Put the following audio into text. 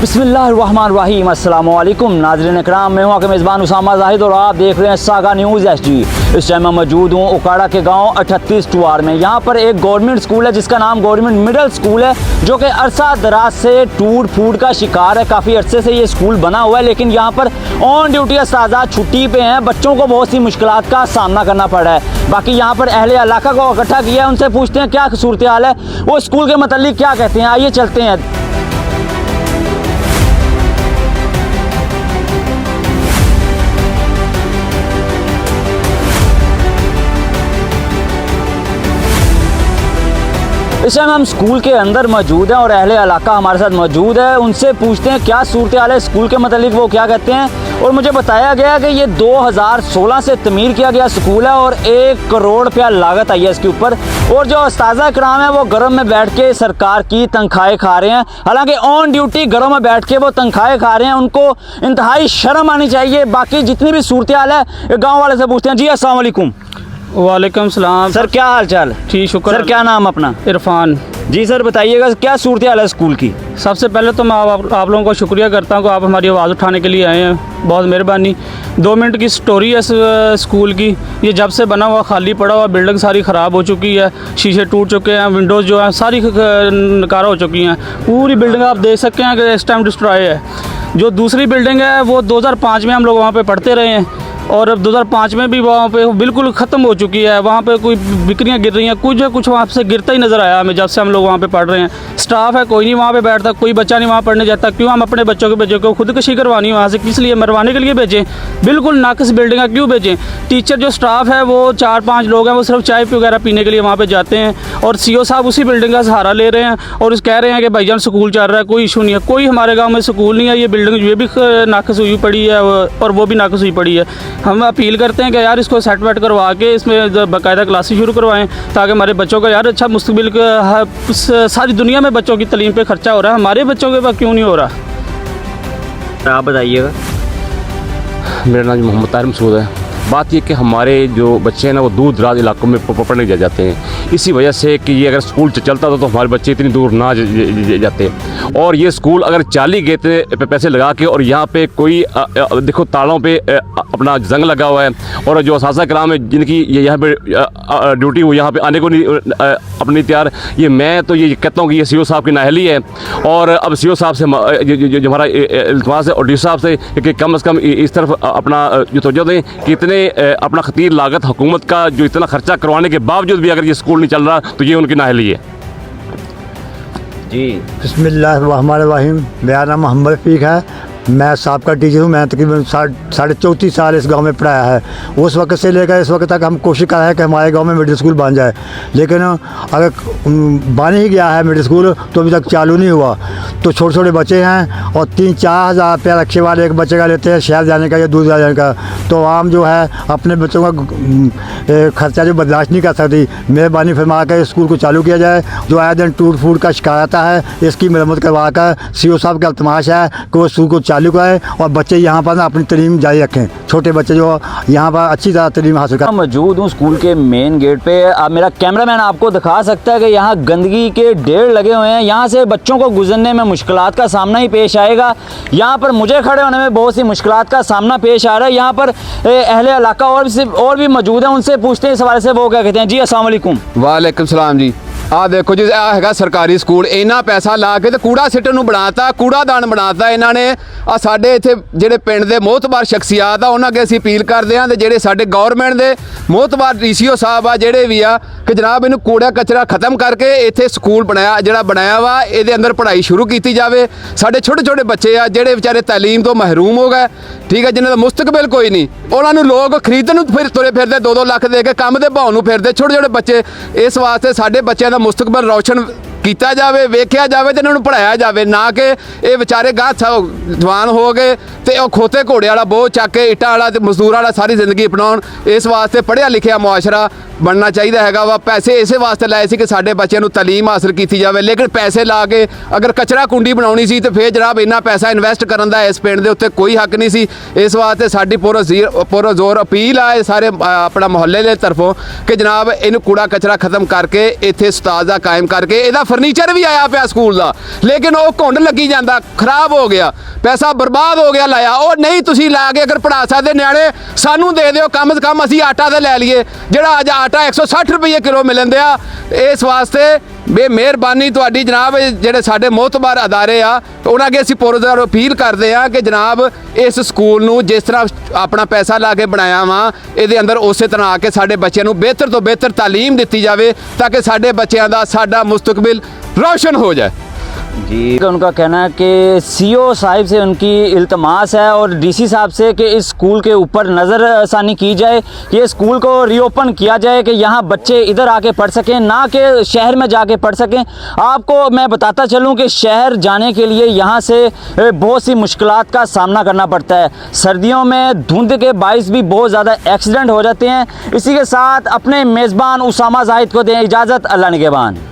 बिस्मिल्लाहिर्रहमानिर्रहीम। अस्सलाम वालेकुम नाज़रीन इकराम, मैं हूं आपके मेज़बान उसामा जाहिद और आप देख रहे हैं सागा न्यूज़ HD। इस टाइम मैं मौजूद हूं उकाड़ा के गांव 38 टुआर में। यहां पर एक गवर्नमेंट स्कूल है जिसका नाम गवर्नमेंट मिडल स्कूल है, जो कि अरसा दराज से टूट फूट का शिकार है। काफ़ी अरसे से ये स्कूल बना हुआ है, लेकिन यहाँ पर ऑन ड्यूटी उस्ताद छुट्टी पे हैं। बच्चों को बहुत सी मुश्किलात का सामना करना पड़ रहा है। बाकी यहाँ पर अहले इलाका को इकट्ठा किया है, उनसे पूछते हैं क्या सूरत हाल है, वो स्कूल के मतलब क्या कहते हैं। आइए चलते हैं। इस टाइम हम स्कूल के अंदर मौजूद हैं और अहले इलाका हमारे साथ मौजूद है। उनसे पूछते हैं क्या सूरत हाल है स्कूल के मतलब, वो क्या कहते हैं। और मुझे बताया गया कि ये 2016 से तमीर किया गया स्कूल है और 1 करोड़ रुपया लागत आई है इसके ऊपर। और जो उस्ताद कराम है वो घरों में बैठ के सरकार की तनख्वाहें खा रहे हैं। हालांकि ऑन ड्यूटी घरों में बैठ के वो तनख्वाहें खा रहे हैं, उनको इंतहाई शर्म आनी चाहिए। बाकी जितनी भी सूरत हाल है गाँव वाले से पूछते हैं। जी अस्सलाम वालेकुम। वालेकुम सलाम सर, क्या हाल चाल? ठीक, शुक्र सर, क्या नाम अपना? इरफान। जी सर, बताइएगा क्या सूरत हाल है स्कूल की? सबसे पहले तो मैं आप लोगों को शुक्रिया करता हूँ कि आप हमारी आवाज़ उठाने के लिए आए हैं, बहुत मेहरबानी। 2 मिनट की स्टोरी है इस स्कूल की। ये जब से बना हुआ खाली पड़ा हुआ, बिल्डिंग सारी ख़राब हो चुकी है, शीशे टूट चुके हैं, विंडोज़ जो है सारी नकारा हो चुकी हैं। पूरी बिल्डिंग आप देख सकते हैं कि इस टाइम डिस्ट्रॉय है। जो दूसरी बिल्डिंग है वो 2005 में हम लोग वहाँ पर पढ़ते रहे हैं और अब 2005 में भी वहाँ पे बिल्कुल ख़त्म हो चुकी है। वहाँ पे कोई बिक्रियाँ गिर रही हैं, कुछ वहाँ से गिरता ही नज़र आया हमें जब से हम लोग वहाँ पे पढ़ रहे हैं। स्टाफ है कोई नहीं वहाँ पे बैठता, कोई बच्चा नहीं वहाँ पढ़ने जाता। क्यों हम अपने बच्चों को खुदकशी करवानी वहाँ से, किस लिए मरवाने के लिए भेजें? बिल्कुल नाकस बिल्डिंग है, क्यों भेजें? टीचर जो स्टाफ है वो 4-5 लोग हैं, वो सिर्फ चाय वगैरह पीने के लिए वहाँ पर जाते हैं और CO साहब उसी बिल्डिंग का सहारा ले रहे हैं और कह रहे हैं कि भाईजान स्कूल चल रहा है, कोई इशू नहीं है। कोई हमारे गाँव में स्कूल नहीं है। ये बिल्डिंग ये भी नाकस हुई पड़ी है और वो भी नाकस हुई पड़ी है। हम अपील करते हैं कि यार इसको सेट वेट करवा के इसमें बाकायदा क्लासेस शुरू करवाएं, ताकि हमारे बच्चों का यार अच्छा मुस्तकबिल का। सारी दुनिया में बच्चों की तालीम पे खर्चा हो रहा है, हमारे बच्चों के पास क्यों नहीं हो रहा? आप बताइएगा। मेरा नाम मोहम्मद तारिक मसूद है। बात ये कि हमारे जो बच्चे हैं ना वो दूर दराज इलाकों में पढ़ने जाते हैं, इसी वजह से कि ये अगर स्कूल चलता तो हमारे बच्चे इतनी दूर ना जाते। और ये स्कूल अगर 40 गए थे पैसे लगा के, और यहाँ पे कोई देखो तालों पे अपना जंग लगा हुआ है, और जो उस्ताद कराम है जिनकी यहाँ पे ड्यूटी वो यहाँ पे आने को नहीं अपनी तैयार। ये मैं तो ये कहता हूँ कि ये CO साहब की नाअहली है। और अब CO साहब से जो हमारा इल्तमास है और DC साहब से कि कम से कम इस तरफ अपना जो तवज्जो दें कि इतने अपना खतीर लागत हुकूमत का जो इतना खर्चा करवाने के बावजूद भी अगर ये स्कूल नहीं चल रहा तो ये उनकी नाअहली है। जी बिस्मिल्लाहिर्रहमानिर्रहीम। मेरा नाम मोहम्मद रफ़ीक है। मैं साबका टीचर हूँ। मैं तकरीबन 34 साल इस गांव में पढ़ाया है। उस वक्त से लेकर इस वक्त तक हम कोशिश कर रहे हैं कि हमारे गांव में मिडिल स्कूल बन जाए, लेकिन अगर बन ही गया है मिडिल स्कूल तो अभी तक चालू नहीं हुआ। तो छोटे छोटे बच्चे हैं और 3-4 हज़ार रुपया रक्षे वाले एक बच्चे का लेते हैं शहर जाने का या दूर जाने का। तो आम जो है अपने बच्चों का खर्चा जो बर्दाश्त नहीं कर सकती। मेहरबानी फरमा कर स्कूल को चालू किया जाए। जो आए दिन टूट फूट का शिकार आता है इसकी मरम्मत करवा कर CO साहब का इल्तमास है कि वो स्कूल को चालू करें और बच्चे यहाँ पर ना अपनी तालीम जारी रखें। छोटे बच्चे जो यहाँ पर अच्छी तरह तालीम हासिल करें। मौजूद हूँ स्कूल के मेन गेट पे। अब मेरा कैमरामैन आपको दिखा सकता है कि यहाँ गंदगी के ढेर लगे हुए हैं। यहाँ से बच्चों को गुजरने में मुश्किलात का सामना ही पेश आएगा। यहाँ पर मुझे खड़े होने में बहुत सी मुश्किलात का सामना पेश आ रहा है। यहाँ पर अहले इलाका और भी मौजूद हैं, उनसे पूछते हैं इस हवाले से वो क्या कहते हैं। जी अस्सलाम वालेकुम। वालेकुम सलाम जी। आ देखो जी, आ हैगा सरकारी स्कूल। इन्ना पैसा ला के तो कूड़ा सिੱਟਣ ਨੂੰ ਬਣਾਤਾ, कूड़ादान ਬਣਾਤਾ ਇਹਨਾਂ ਨੇ। आ ਸਾਡੇ ਇੱਥੇ ਜਿਹੜੇ ਪਿੰਡ ਦੇ ਮੋਹਤਬਾਰ ਸ਼ਖਸੀਅਤ ਆ ਉਹਨਾਂ ਅੱਗੇ ਅਸੀਂ ਅਪੀਲ ਕਰਦੇ ਹਾਂ ਤੇ ਜਿਹੜੇ ਸਾਡੇ ਗਵਰਨਮੈਂਟ ਦੇ ਮੋਹਤਬਾਰ DCO ਸਾਹਿਬ ਆ ਜਿਹੜੇ ਵੀ ਆ ਕਿ ਜਨਾਬ ਇਹਨੂੰ ਕੂੜਾ ਕਚਰਾ ਖਤਮ ਕਰਕੇ ਇੱਥੇ ਸਕੂਲ ਬਣਾਇਆ ਵਾ, ਇਹਦੇ ਅੰਦਰ ਪੜ੍ਹਾਈ ਸ਼ੁਰੂ ਕੀਤੀ ਜਾਵੇ। ਸਾਡੇ ਛੋਟੇ ਛੋਟੇ ਬੱਚੇ ਆ ਜਿਹੜੇ ਵਿਚਾਰੇ ਤਾਲੀਮ ਤੋਂ ਮਹਿਰੂਮ ਹੋ ਗਏ, ਠੀਕ ਹੈ, ਜਿਨ੍ਹਾਂ ਦਾ ਮੁਸਤਕਬਲ ਕੋਈ ਨਹੀਂ, ਉਹਨਾਂ ਨੂੰ ਲੋਕ ਖਰੀਦਣ ਨੂੰ ਫਿਰ ਤੁਰੇ ਫਿਰਦੇ 2-2 ਲੱਖ ਦੇ ਕੇ ਕੰਮ ਦੇ ਭਾਅ ਨੂੰ ਫਿਰਦੇ ਛੋਟੇ ਛੋਟੇ ਬੱਚੇ। ਇਸ ਵਾਸਤੇ ਸਾਡੇ ਬੱਚਿਆਂ ਦਾ ਮੁਸਤਕਬਲ ਰੌਸ਼ਨ ਕੀਤਾ ਜਾਵੇ, ਵੇਖਿਆ ਜਾਵੇ ਤੇ ਇਹਨਾਂ ਨੂੰ ਪੜ੍ਹਾਇਆ ਜਾਵੇ, ਨਾ ਕਿ ਇਹ ਵਿਚਾਰੇ ਗਾਹ ਜਵਾਨ ਹੋ ਗਏ ਤੇ ਉਹ ਖੋਤੇ ਘੋੜੇ ਵਾਲਾ ਬੋਝ ਚੱਕ ਕੇ ਇੱਟਾਂ ਵਾਲਾ ਤੇ ਮਜ਼ਦੂਰ ਵਾਲਾ ਸਾਰੀ ਜ਼ਿੰਦਗੀ ਅਪਣਾਉਣ। ਇਸ ਵਾਸਤੇ ਪੜ੍ਹਿਆ ਲਿਖਿਆ ਮੁਆਸ਼ਰਾ ਬਣਨਾ ਚਾਹੀਦਾ ਹੈਗਾ ਵਾ। ਪੈਸੇ ਇਸੇ ਵਾਸਤੇ ਲਾਏ ਸੀ ਕਿ ਸਾਡੇ ਬੱਚਿਆਂ ਨੂੰ ਤਾਲੀਮ ਹਾਸਲ ਕੀਤੀ ਜਾਵੇ, ਲੇਕਿਨ ਪੈਸੇ ਲਾ ਕੇ ਅਗਰ ਕਚਰਾ ਕੁੰਡੀ ਬਣਾਉਣੀ ਸੀ ਤੇ ਫਿਰ ਜਨਾਬ ਇੰਨਾ ਪੈਸਾ ਇਨਵੈਸਟ ਕਰਨ ਦਾ ਇਸ ਪਿੰਡ ਦੇ ਉੱਤੇ ਕੋਈ ਹੱਕ ਨਹੀਂ ਸੀ। ਇਸ ਵਾਸਤੇ ਸਾਡੀ ਪੁਰਜ਼ੋਰ ਜ਼ੋਰ ਅਪੀਲ ਆ ਸਾਰੇ ਆਪਣਾ ਮੁਹੱਲੇ ਦੇ ਤਰਫੋਂ ਕਿ ਜਨਾਬ ਇਹਨੂੰ ਕੂੜਾ ਕਚਰਾ ਖਤਮ ਕਰਕੇ ਇੱਥੇ ਉਸਤਾਜ਼ਾ ਕਾਇਮ ਕਰਕੇ, ਇਹਦਾ ਫਰਨੀਚਰ ਵੀ ਆਇਆ ਪਿਆ ਸਕੂਲ ਦਾ, ਲੇਕਿਨ ਉਹ ਘੁੰਡ ਲੱਗੀ ਜਾਂਦਾ, ਖਰਾਬ ਹੋ ਗਿਆ, ਪੈਸਾ ਬਰਬਾਦ ਹੋ ਗਿਆ ਲਾਇਆ। ਉਹ ਨਹੀਂ ਤੁਸੀਂ ਲਾ ਕੇ ਅਗਰ ਪੜ੍ਹਾ ਸਕਦੇ ਨਿਆਣੇ ਸਾਨੂੰ ਦੇ ਦਿਓ, ਕਮ ਸੇ ਕਮ ਅਸੀਂ ਆਟਾ ਤਾਂ ਲੈ ਲਈਏ, ਜਿਹੜਾ ਅੱਜ ਆਟਾ 160 ਰੁਪਏ ਕਿਲੋ ਮਿਲਣ ਦਿਆ। ਇਸ ਵਾਸਤੇ ਬੇਮਿਹਰਬਾਨੀ ਤੁਹਾਡੀ ਜਨਾਬ, ਜਿਹੜੇ ਸਾਡੇ ਮੋਹਤਬਾਰ ਅਦਾਰੇ ਆ ਉਹਨਾਂ ਅੱਗੇ ਅਸੀਂ ਪੁਰਜ਼ੋਰ ਅਪੀਲ ਕਰਦੇ ਆ ਕਿ ਜਨਾਬ ਇਸ ਸਕੂਲ ਨੂੰ ਜਿਸ ਤਰ੍ਹਾਂ ਆਪਣਾ ਪੈਸਾ ਲਾ ਕੇ ਬਣਾਇਆ ਵਾ, ਇਹਦੇ ਅੰਦਰ ਉਸੇ ਤਰ੍ਹਾਂ ਆ ਕੇ ਸਾਡੇ ਬੱਚਿਆਂ ਨੂੰ ਬਿਹਤਰ ਤੋਂ ਬਿਹਤਰ ਤਾਲੀਮ ਦਿੱਤੀ ਜਾਵੇ ਤਾਂ कि साढ़े बच्चों का साडा मुस्तकबिल रोशन हो जाए। जी, उनका कहना है कि सीओ साहिब से उनकी इल्तमास है और डीसी साहब से कि इस स्कूल के ऊपर नज़रसानी की जाए, कि ये स्कूल को रीओपन किया जाए कि यहाँ बच्चे इधर आके पढ़ सकें, ना कि शहर में जाके पढ़ सकें। आपको मैं बताता चलूँ कि शहर जाने के लिए यहाँ से बहुत सी मुश्किलात का सामना करना पड़ता है। सर्दियों में धुंध के बाइस भी बहुत ज़्यादा एक्सीडेंट हो जाते हैं। इसी के साथ अपने मेज़बान उसामा जाहिद को दें इजाज़त। अल्लाह निगहबान।